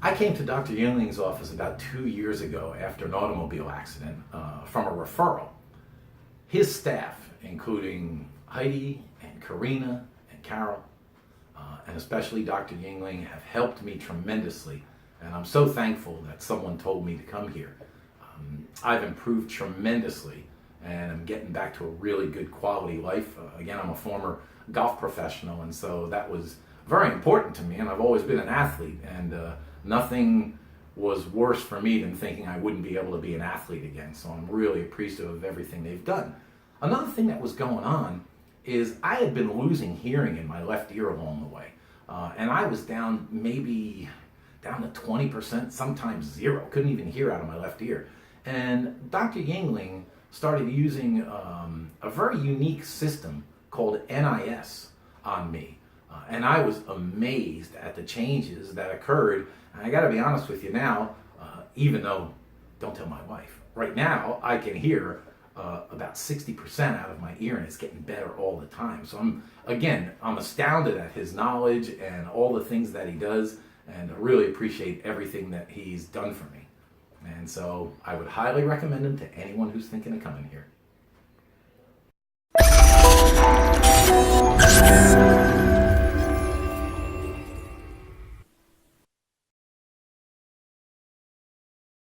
I came to Dr. Yingling's office about 2 years ago after an automobile accident from a referral. His staff, including Heidi and Karina and Carol, and especially Dr. Yingling, have helped me tremendously, and I'm so thankful that someone told me to come here. I've improved tremendously, and I'm getting back to a really good quality life. Again, I'm a former golf professional, and so that was very important to me, and I've always been an athlete, and nothing was worse for me than thinking I wouldn't be able to be an athlete again, so I'm really appreciative of everything they've done. Another thing that was going on is I had been losing hearing in my left ear along the way, and I was down to 20%, sometimes zero, couldn't even hear out of my left ear. And Dr. Yingling started using a very unique system called NIS on me. And I was amazed at the changes that occurred. And I gotta be honest with you now, even though, don't tell my wife, right now I can hear about 60% out of my ear, and it's getting better all the time. So I'm astounded at his knowledge and all the things that he does, and I really appreciate everything that he's done for me. And so I would highly recommend him to anyone who's thinking of coming here.